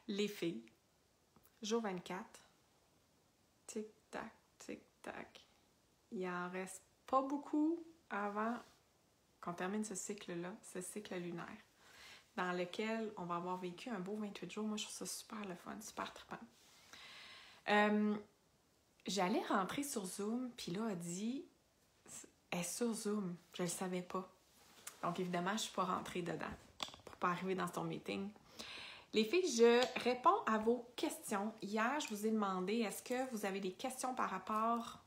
Les filles, jour 24, tic-tac, tic-tac. Il en reste pas beaucoup avant qu'on termine ce cycle-là, ce cycle lunaire, dans lequel on va avoir vécu un beau 28 jours. Moi, je trouve ça super le fun, super trippant. J'allais rentrer sur Zoom, puis là, elle dit, elle est sur Zoom, je le savais pas. Donc, évidemment, je suis pas rentrée dedans pour pas arriver dans son meeting. Les filles, je réponds à vos questions. Hier, je vous ai demandé, est-ce que vous avez des questions par rapport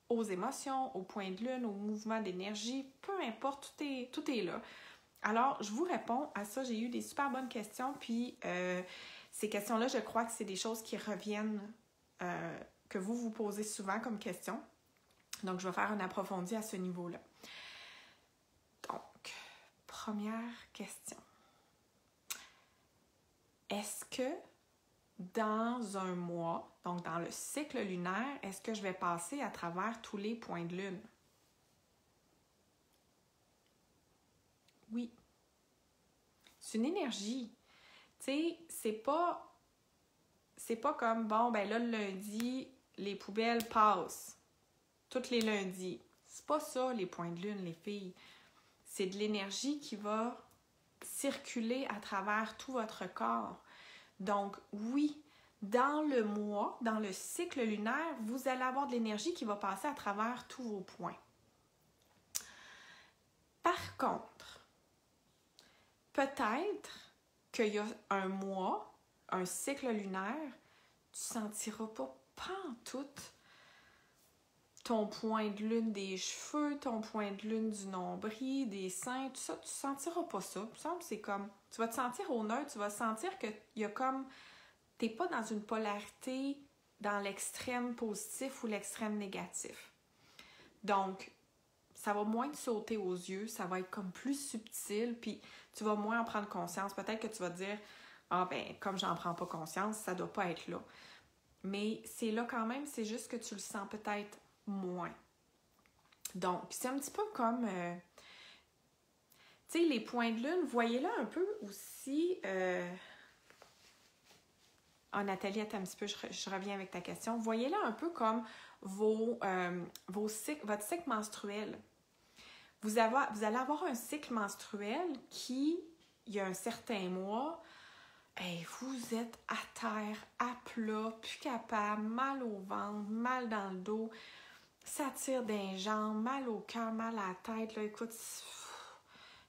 aux émotions, au point de lune, au mouvement d'énergie? Peu importe, tout est là. Alors, je vous réponds à ça. J'ai eu des super bonnes questions, puis ces questions-là, je crois que c'est des choses qui reviennent, que vous vous posez souvent comme questions. Donc, je vais faire un approfondi à ce niveau-là. Donc, première question. Est-ce que dans un mois, donc dans le cycle lunaire, est-ce que je vais passer à travers tous les points de lune? Oui. C'est une énergie. Tu sais, c'est pas comme, bon, ben là, le lundi, les poubelles passent. Tous les lundis. C'est pas ça, les points de lune, les filles. C'est de l'énergie qui va circuler à travers tout votre corps. Donc, oui, dans le mois, dans le cycle lunaire, vous allez avoir de l'énergie qui va passer à travers tous vos points. Par contre, peut-être qu'il y a un mois, un cycle lunaire, tu ne sentiras pas pantoute ton point de lune des cheveux, ton point de lune du nombril, des seins, tout ça, tu ne sentiras pas ça. Il me semble que c'est comme, tu vas te sentir au neutre, tu vas sentir qu'il y a comme, tu n'es pas dans une polarité dans l'extrême positif ou l'extrême négatif. Donc, ça va moins te sauter aux yeux, ça va être comme plus subtil, puis tu vas moins en prendre conscience. Peut-être que tu vas te dire, ah ben, comme j'en prends pas conscience, ça doit pas être là. Mais c'est là quand même, c'est juste que tu le sens peut-être moins. Donc, c'est un petit peu comme, tu sais, les points de lune, voyez-le un peu aussi. Nathalie, attends un petit peu, je reviens avec ta question. Voyez-le un peu comme votre cycle menstruel. Vous allez avoir un cycle menstruel qui, il y a un certain mois, hey, vous êtes à terre, à plat, plus capable, mal au ventre, mal dans le dos, ça tire des jambes, mal au cœur, mal à la tête. Là, écoute,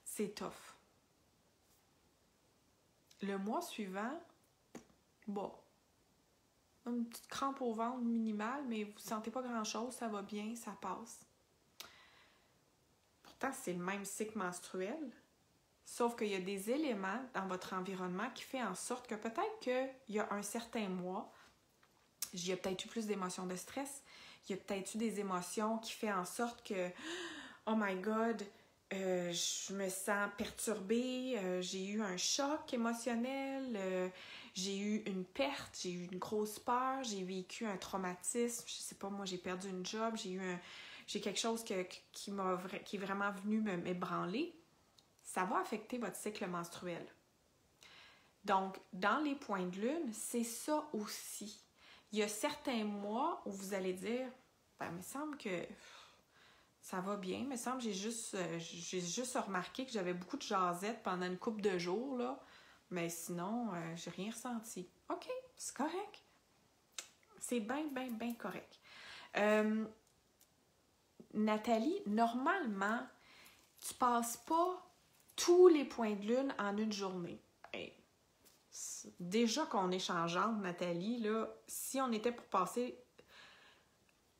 c'est tough. Le mois suivant, bon, une petite crampe au ventre minimale, mais vous ne sentez pas grand-chose, ça va bien, ça passe. Pourtant, c'est le même cycle menstruel, sauf qu'il y a des éléments dans votre environnement qui font en sorte que peut-être qu'il y a un certain mois, il y a peut-être eu plus d'émotions de stress, il y a peut-être eu des émotions qui font en sorte que, oh my God, je me sens perturbée, j'ai eu un choc émotionnel, j'ai eu une perte, j'ai eu une grosse peur, j'ai vécu un traumatisme, je sais pas, moi j'ai perdu une job, j'ai quelque chose qui est vraiment venu m'ébranler. Ça va affecter votre cycle menstruel. Donc, dans les points de lune, c'est ça aussi. Il y a certains mois où vous allez dire, ben, il me semble que ça va bien, il me semble que j'ai juste remarqué que j'avais beaucoup de jasettes pendant une couple de jours, là, mais sinon, j'ai rien ressenti. OK, c'est correct. C'est bien, bien, bien correct. Nathalie, normalement, tu passes pas tous les points de lune en une journée. Hey, déjà qu'on est changeante, Nathalie, là, si on était pour passer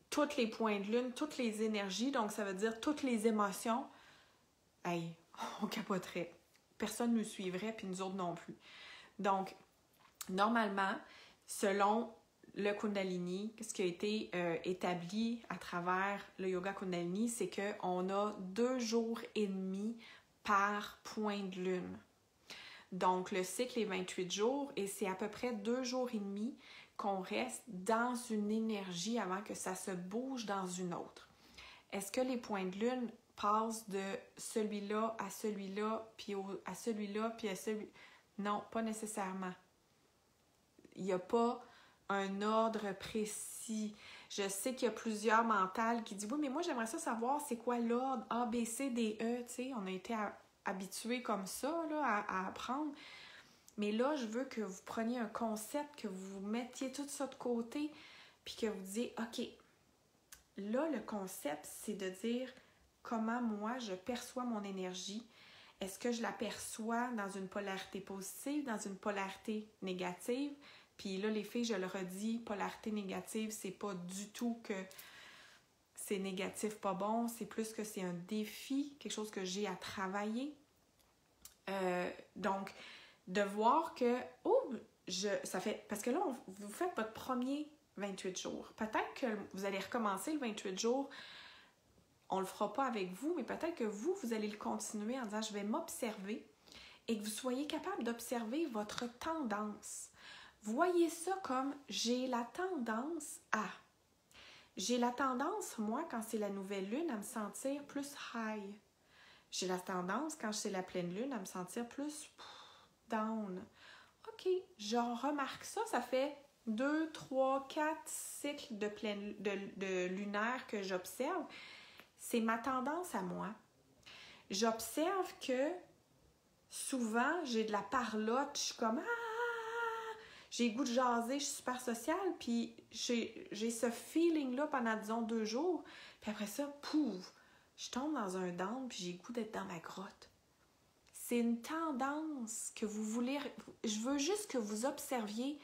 tous les points de lune, toutes les énergies, donc ça veut dire toutes les émotions, hey, on capoterait. Personne ne nous suivrait, puis nous autres non plus. Donc, normalement, selon le Kundalini, ce qui a été établi à travers le yoga Kundalini, c'est qu'on a 2 jours et demi par point de lune. Donc, le cycle est 28 jours et c'est à peu près 2 jours et demi qu'on reste dans une énergie avant que ça se bouge dans une autre. Est-ce que les points de lune passent de celui-là à celui-là, puis à celui-là, puis à celui-là? Non, pas nécessairement. il n'y a pas un ordre précis. Je sais qu'il y a plusieurs mentales qui disent « Oui, mais moi, j'aimerais ça savoir c'est quoi l'ordre A, B, C, D, E. » Tu sais, on a été habitués comme ça là, à apprendre. Mais là, je veux que vous preniez un concept, que vous mettiez tout ça de côté, puis que vous disiez « OK, là, le concept, c'est de dire comment moi, je perçois mon énergie. Est-ce que je la perçois dans une polarité positive, dans une polarité négative? » Puis là, les filles, je le redis, polarité négative, c'est pas du tout que c'est négatif, pas bon. C'est plus que c'est un défi, quelque chose que j'ai à travailler. Donc, de voir que, ça fait, parce que là, vous faites votre premier 28 jours. Peut-être que vous allez recommencer le 28 jours. On ne le fera pas avec vous, mais peut-être que vous allez le continuer en disant « je vais m'observer » et que vous soyez capable d'observer votre tendance. Voyez ça comme « j'ai la tendance à ». J'ai la tendance, moi, quand c'est la nouvelle lune, à me sentir plus high. J'ai la tendance, quand c'est la pleine lune, à me sentir plus down. OK, je remarque ça, ça fait 2, 3, 4 cycles de lunaire que j'observe. C'est ma tendance à moi. J'observe que souvent, j'ai de la parlotte, je suis comme « Ah! » J'ai le goût de jaser, je suis super sociale, puis j'ai ce feeling-là pendant, disons, 2 jours. Puis après ça, pouf, je tombe dans un down, puis j'ai le goût d'être dans ma grotte. C'est une tendance que vous voulez... Je veux juste que vous observiez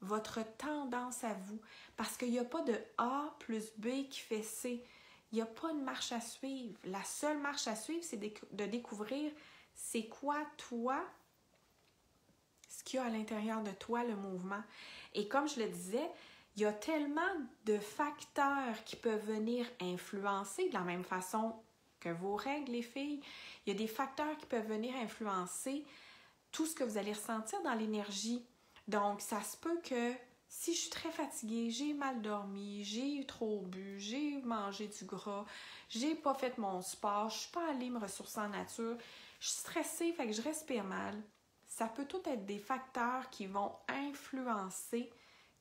votre tendance à vous, parce qu'il n'y a pas de A plus B qui fait C. Il n'y a pas de marche à suivre. La seule marche à suivre, c'est de découvrir c'est quoi, toi, ce qu'il y a à l'intérieur de toi, le mouvement. Et comme je le disais, il y a tellement de facteurs qui peuvent venir influencer de la même façon que vos règles, les filles. Il y a des facteurs qui peuvent venir influencer tout ce que vous allez ressentir dans l'énergie. Donc, ça se peut que si je suis très fatiguée, j'ai mal dormi, j'ai trop bu, j'ai mangé du gras, j'ai pas fait mon sport, je suis pas allée me ressourcer en nature, je suis stressée, fait que je respire mal. Ça peut tout être des facteurs qui vont influencer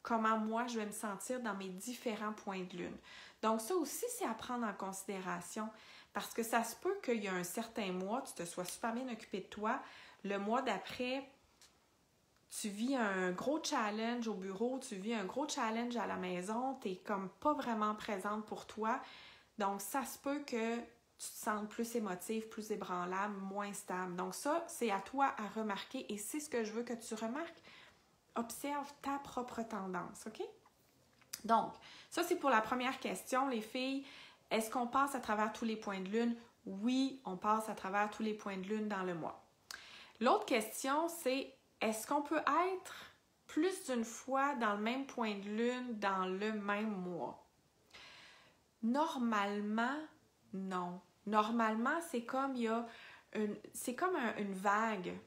comment moi je vais me sentir dans mes différents points de lune. Donc ça aussi, c'est à prendre en considération parce que ça se peut qu'il y a un certain mois, tu te sois super bien occupé de toi. Le mois d'après, tu vis un gros challenge au bureau, tu vis un gros challenge à la maison, tu n'es comme pas vraiment présente pour toi. Donc ça se peut que tu te sens plus émotive, plus ébranlable, moins stable. Donc ça, c'est à toi à remarquer et c'est ce que je veux que tu remarques. Observe ta propre tendance, OK? Donc, ça c'est pour la première question, les filles. Est-ce qu'on passe à travers tous les points de lune? Oui, on passe à travers tous les points de lune dans le mois. L'autre question, c'est est-ce qu'on peut être plus d'une fois dans le même point de lune dans le même mois? Normalement, non. Normalement, c'est comme il y a une vague.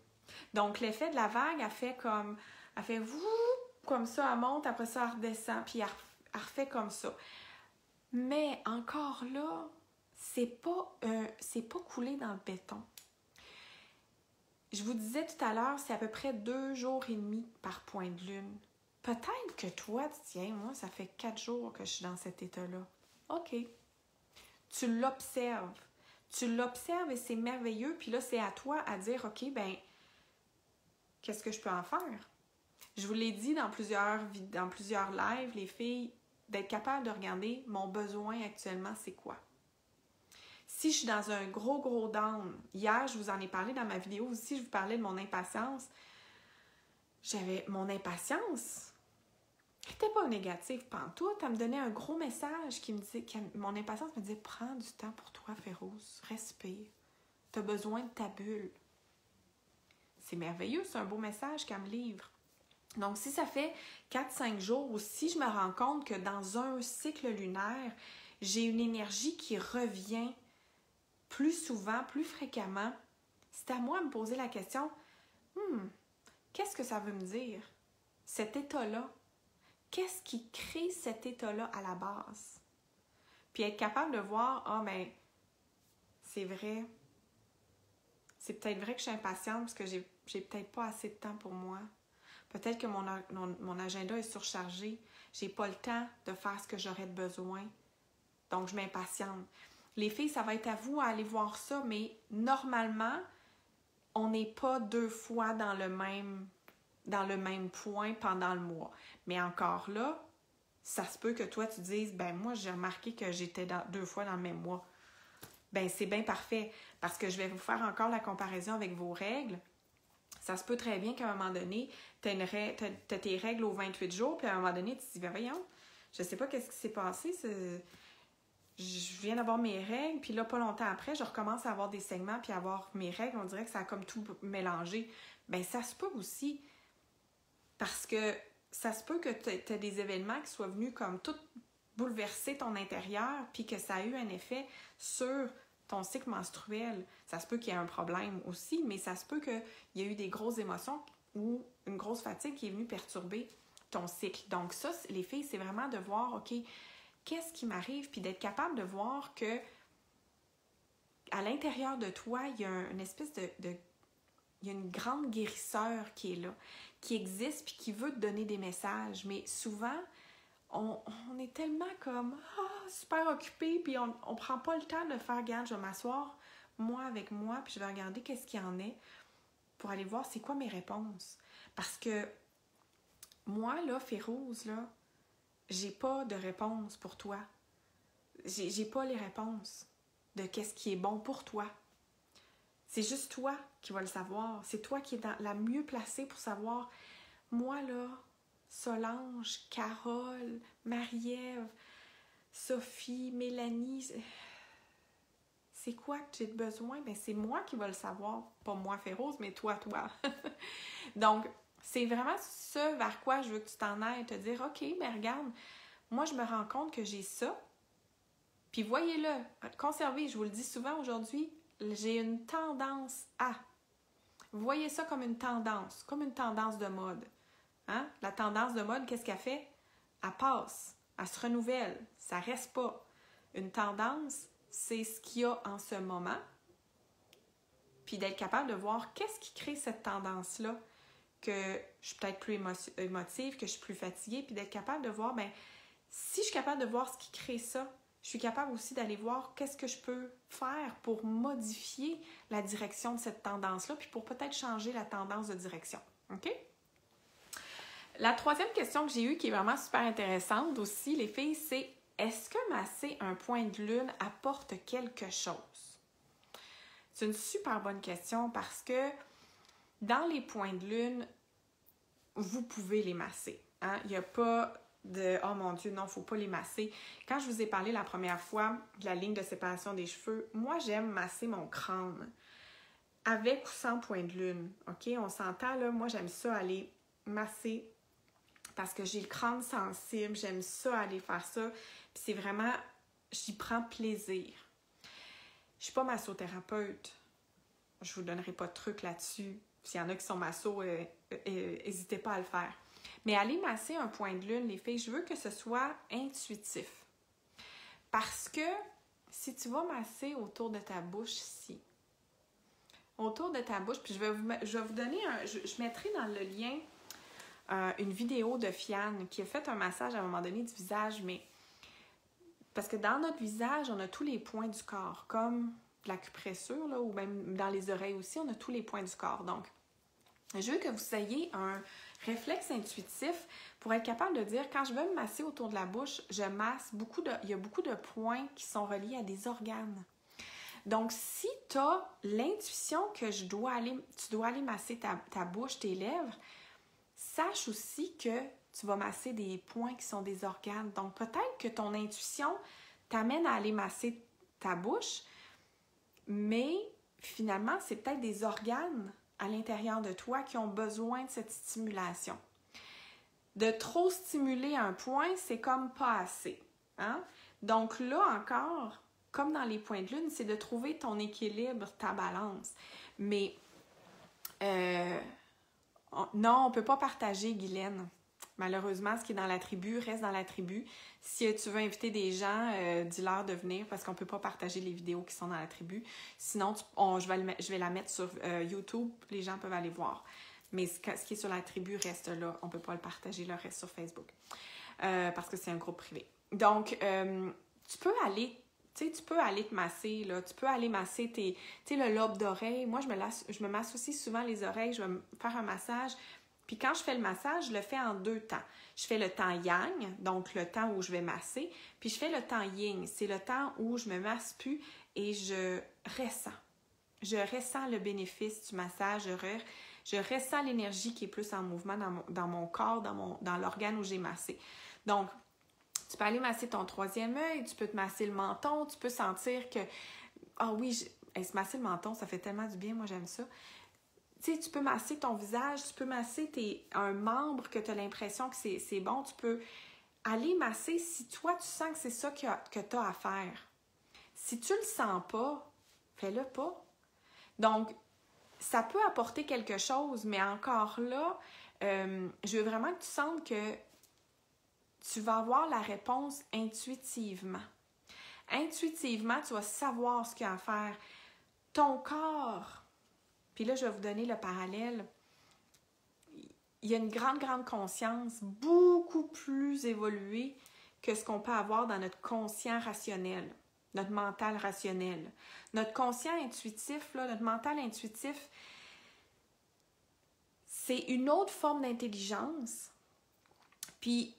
Donc, l'effet de la vague, elle fait vous comme ça, elle monte, après ça, elle redescend, puis elle refait comme ça. Mais encore là, c'est pas coulé dans le béton. Je vous disais tout à l'heure, c'est à peu près 2 jours et demi par point de lune. Peut-être que toi, tiens, moi, ça fait 4 jours que je suis dans cet état-là. OK. Tu l'observes. Tu l'observes et c'est merveilleux. Puis là, c'est à toi à dire, OK, ben, qu'est-ce que je peux en faire? Je vous l'ai dit dans plusieurs lives, les filles, d'être capable de regarder mon besoin actuellement, c'est quoi? Si je suis dans un gros down, hier, je vous en ai parlé dans ma vidéo aussi, je vous parlais de mon impatience. J'avais mon impatience. C'était pas négatif pantoute, elle me donnait un gros message qui me disait, mon impatience me disait, prends du temps pour toi, Féroce, respire, t'as besoin de ta bulle. C'est merveilleux, c'est un beau message qu'elle me livre. Donc, si ça fait 4-5 jours ou si je me rends compte que dans un cycle lunaire, j'ai une énergie qui revient plus souvent, plus fréquemment, c'est à moi de me poser la question, qu'est-ce que ça veut me dire, cet état-là? Qu'est-ce qui crée cet état-là à la base? Puis être capable de voir, c'est vrai, c'est peut-être vrai que je suis impatiente parce que j'ai peut-être pas assez de temps pour moi. Peut-être que mon agenda est surchargé. J'ai pas le temps de faire ce que j'aurais besoin. Donc, je m'impatiente. Les filles, ça va être à vous à aller voir ça, mais normalement, on n'est pas 2 fois dans le même point pendant le mois. Mais encore là, ça se peut que toi, tu dises, ben moi, j'ai remarqué que j'étais 2 fois dans le même mois. Ben c'est bien parfait, parce que je vais vous faire encore la comparaison avec vos règles. Ça se peut très bien qu'à un moment donné, t'as tes règles aux 28 jours, puis à un moment donné, tu te dis, ben voyons, je sais pas qu'est-ce qui s'est passé, je viens d'avoir mes règles, puis là, pas longtemps après, je recommence à avoir des segments, puis à avoir mes règles, on dirait que ça a comme tout mélangé. Ben ça se peut aussi, parce que ça se peut que tu aies des événements qui soient venus comme tout bouleverser ton intérieur, puis que ça a eu un effet sur ton cycle menstruel. Ça se peut qu'il y ait un problème aussi, mais ça se peut qu'il y ait eu des grosses émotions ou une grosse fatigue qui est venue perturber ton cycle. Donc ça, les filles, c'est vraiment de voir, OK, qu'est-ce qui m'arrive, puis d'être capable de voir que à l'intérieur de toi, il y a une espèce il y a une grande guérisseur qui est là, qui existe puis qui veut te donner des messages. Mais souvent, on est tellement comme super occupé, puis on prend pas le temps de faire, regarde, je vais m'asseoir moi avec moi, puis je vais regarder qu'est-ce qu'il y en est pour aller voir c'est quoi mes réponses. Parce que moi, là, Férouz, là, j'ai pas de réponse pour toi. J'ai pas les réponses de qu'est-ce qui est bon pour toi. C'est juste toi qui vas le savoir. C'est toi qui es la mieux placée pour savoir. Moi, là, Solange, Carole, Marie-Ève, Sophie, Mélanie, c'est quoi que j'ai besoin? Ben, c'est moi qui va le savoir. Pas moi, Férouz, mais toi. Donc, c'est vraiment ce vers quoi je veux que tu t'en ailles, te dire, OK, mais regarde, moi, je me rends compte que j'ai ça. Puis voyez-le, conservez, je vous le dis souvent aujourd'hui, j'ai une tendance à. Voyez ça comme une tendance de mode. Hein? La tendance de mode, qu'est-ce qu'elle fait? Elle passe, elle se renouvelle, ça reste pas. Une tendance, c'est ce qu'il y a en ce moment, puis d'être capable de voir qu'est-ce qui crée cette tendance-là, que je suis peut-être plus émotive, que je suis plus fatiguée, puis d'être capable de voir, ben si je suis capable de voir ce qui crée ça, je suis capable aussi d'aller voir qu'est-ce que je peux faire pour modifier la direction de cette tendance-là, puis pour peut-être changer la tendance de direction. OK? La troisième question que j'ai eue, qui est vraiment super intéressante aussi, les filles, c'est est-ce que masser un point de lune apporte quelque chose? C'est une super bonne question parce que dans les points de lune, vous pouvez les masser. Hein? Il n'y a pas de « oh mon Dieu, non, il ne faut pas les masser ». Quand je vous ai parlé la première fois de la ligne de séparation des cheveux, moi, j'aime masser mon crâne avec ou sans point de lune. OK? On s'entend, là, moi, j'aime ça aller masser parce que j'ai le crâne sensible, j'aime ça aller faire ça. Puis c'est vraiment, j'y prends plaisir. Je suis pas massothérapeute. Je vous donnerai pas de trucs là-dessus. S'il y en a qui sont massos, n'hésitez pas à le faire. Mais aller masser un point de lune, les filles, je veux que ce soit intuitif. Parce que si tu vas masser autour de ta bouche ici, autour de ta bouche, puis je vais vous donner je mettrai dans le lien une vidéo de Fiane qui a fait un massage à un moment donné du visage, mais parce que dans notre visage, on a tous les points du corps, comme l'acupressure, là, ou même dans les oreilles aussi, on a tous les points du corps. Donc, je veux que vous ayez un réflexe intuitif pour être capable de dire, quand je veux me masser autour de la bouche, je masse il y a beaucoup de points qui sont reliés à des organes. Donc, si tu as l'intuition que tu dois aller masser ta bouche, tes lèvres, sache aussi que tu vas masser des points qui sont des organes. Donc, peut-être que ton intuition t'amène à aller masser ta bouche, mais finalement, c'est peut-être des organes à l'intérieur de toi qui ont besoin de cette stimulation. De trop stimuler un point, c'est comme pas assez. Hein? Donc là encore, comme dans les points de lune, c'est de trouver ton équilibre, ta balance. Mais non, on ne peut pas partager, Guylaine. Malheureusement, ce qui est dans la tribu reste dans la tribu. Si tu veux inviter des gens, dis-leur de venir parce qu'on ne peut pas partager les vidéos qui sont dans la tribu. Sinon, je vais la mettre sur YouTube. Les gens peuvent aller voir. Mais ce qui est sur la tribu reste là. On ne peut pas le partager, le reste sur Facebook. Parce que c'est un groupe privé. Donc, tu peux aller te masser, là. Tu peux aller masser le lobe d'oreille. Moi, je me masse aussi souvent les oreilles. Je vais me faire un massage. Puis quand je fais le massage, je le fais en 2 temps. Je fais le temps yang, donc le temps où je vais masser. Puis je fais le temps yin. C'est le temps où je me masse plus et je ressens. Je ressens le bénéfice du massage. Je ressens l'énergie qui est plus en mouvement dans mon corps, dans l'organe où j'ai massé. Donc, tu peux aller masser ton 3e œil, tu peux te masser le menton, tu peux sentir que... Ah oui, se masser le menton, ça fait tellement du bien, moi j'aime ça. Tu sais, tu peux masser ton visage, tu peux masser un membre que tu as l'impression que c'est bon. Tu peux aller masser si toi, tu sens que c'est ça que tu as à faire. Si tu le sens pas, fais-le pas. Donc, ça peut apporter quelque chose, mais encore là, je veux vraiment que tu sentes que tu vas avoir la réponse intuitivement. Intuitivement, tu vas savoir ce qu'il y a à faire. Ton corps, puis là, je vais vous donner le parallèle. Il y a une grande, grande conscience, beaucoup plus évoluée que ce qu'on peut avoir dans notre conscient rationnel, notre mental rationnel. Notre conscient intuitif, là, notre mental intuitif, c'est une autre forme d'intelligence. Puis,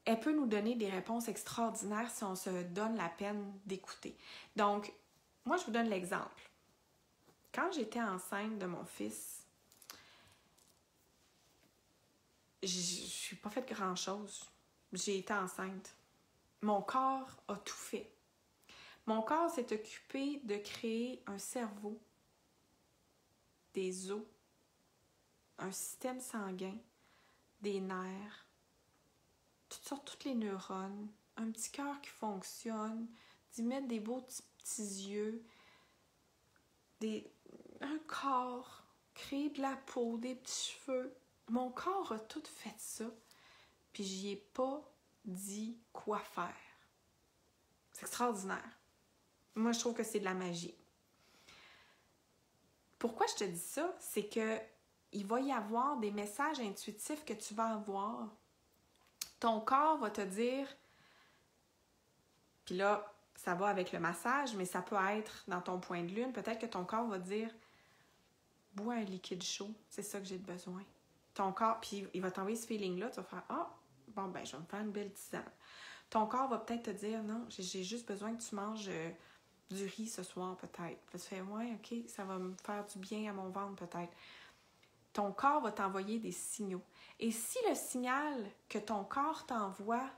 elle peut nous donner des réponses extraordinaires si on se donne la peine d'écouter. Donc, moi, je vous donne l'exemple. Quand j'étais enceinte de mon fils, je ne suis pas fait grand-chose. J'ai été enceinte. Mon corps a tout fait. Mon corps s'est occupé de créer un cerveau, des os, un système sanguin, des nerfs, toutes les neurones, un petit cœur qui fonctionne, d'y mettre des beaux petits yeux, un corps, créer de la peau, des petits cheveux. Mon corps a tout fait ça, puis j'y ai pas dit quoi faire. C'est extraordinaire. Moi, je trouve que c'est de la magie. Pourquoi je te dis ça? C'est que il va y avoir des messages intuitifs que tu vas avoir. Ton corps va te dire, puis là, ça va avec le massage, mais ça peut être dans ton point de lune. Peut-être que ton corps va te dire, bois un liquide chaud, c'est ça que j'ai besoin. Ton corps, puis il va t'envoyer ce feeling-là, tu vas faire, bon, ben, je vais me faire une belle tisane. Ton corps va peut-être te dire, non, j'ai juste besoin que tu manges du riz ce soir, peut-être. Puis tu fais, ouais, ok, ça va me faire du bien à mon ventre, peut-être. Ton corps va t'envoyer des signaux. Et si le signal que ton corps t'envoie,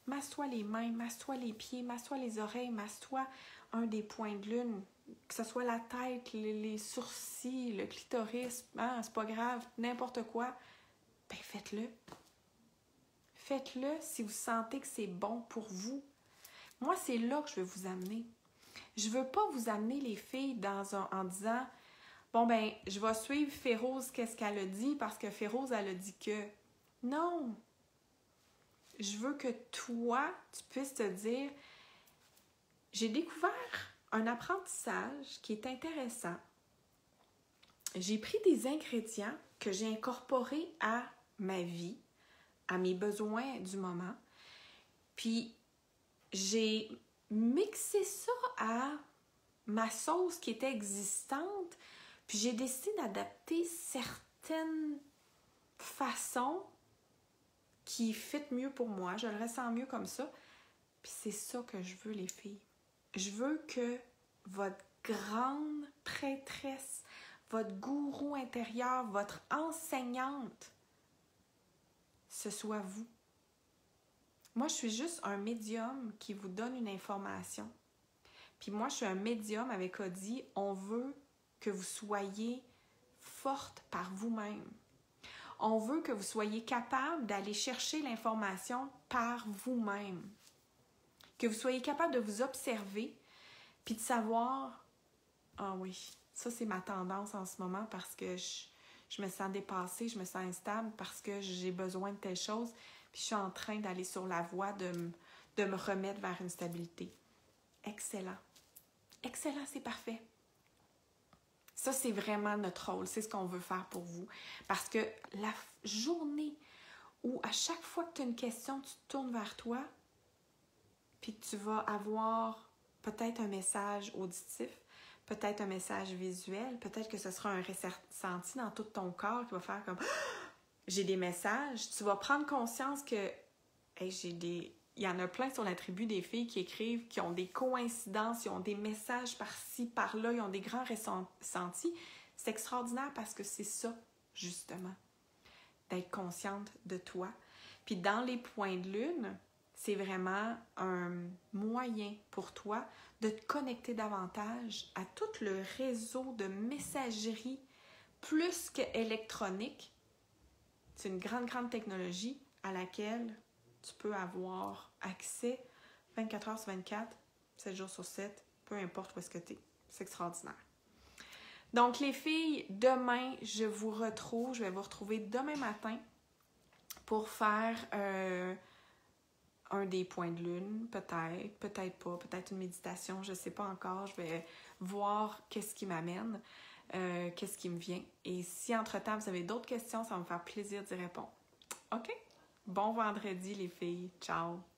masse-toi les mains, masse-toi les pieds, masse-toi les oreilles, masse-toi un des points de lune, que ce soit la tête, les sourcils, le clitoris, c'est pas grave, n'importe quoi, ben faites-le. Faites-le si vous sentez que c'est bon pour vous. Moi, c'est là que je veux vous amener. Je veux pas vous amener les filles en disant, bon ben, je vais suivre Féroze, qu'est-ce qu'elle a dit, parce que Féroze, elle a dit que. Non! Je veux que toi, tu puisses te dire, j'ai découvert un apprentissage qui est intéressant. J'ai pris des ingrédients que j'ai incorporés à ma vie, à mes besoins du moment, puis j'ai mixé ça à ma sauce qui était existante, puis j'ai décidé d'adapter certaines façons qui fit mieux pour moi. Je le ressens mieux comme ça. Puis c'est ça que je veux, les filles. Je veux que votre grande prêtresse, votre gourou intérieur, votre enseignante, ce soit vous. Moi, je suis juste un médium qui vous donne une information. Puis moi, je suis un médium avec Audi. On veut que vous soyez forte par vous-même. On veut que vous soyez capable d'aller chercher l'information par vous-même. Que vous soyez capable de vous observer puis de savoir, ah oui, ça c'est ma tendance en ce moment parce que je me sens dépassée, je me sens instable parce que j'ai besoin de telle chose puis je suis en train d'aller sur la voie de me remettre vers une stabilité. Excellent. Excellent, c'est parfait. Ça, c'est vraiment notre rôle. C'est ce qu'on veut faire pour vous. Parce que la journée où à chaque fois que tu as une question, tu te tournes vers toi, puis tu vas avoir peut-être un message auditif, peut-être un message visuel, peut-être que ce sera un ressenti dans tout ton corps qui va faire comme « j'ai des messages ». Tu vas prendre conscience que hey, il y en a plein sur la tribu des filles qui écrivent, qui ont des coïncidences, ils ont des messages par-ci, par-là, ils ont des grands ressentis. C'est extraordinaire parce que c'est ça, justement, d'être consciente de toi. Puis dans les points de lune, c'est vraiment un moyen pour toi de te connecter davantage à tout le réseau de messagerie plus qu'électronique. C'est une grande, grande technologie à laquelle tu peux avoir accès 24 heures sur 24, 7 jours sur 7, peu importe où est-ce que tu es. C'est extraordinaire. Donc, les filles, demain, je vais vous retrouver demain matin pour faire un des points de lune, peut-être, peut-être pas, peut-être une méditation, je ne sais pas encore. Je vais voir qu'est-ce qui m'amène, qu'est-ce qui me vient. Et si entre-temps, vous avez d'autres questions, ça va me faire plaisir d'y répondre. OK? Bon vendredi, les filles. Ciao!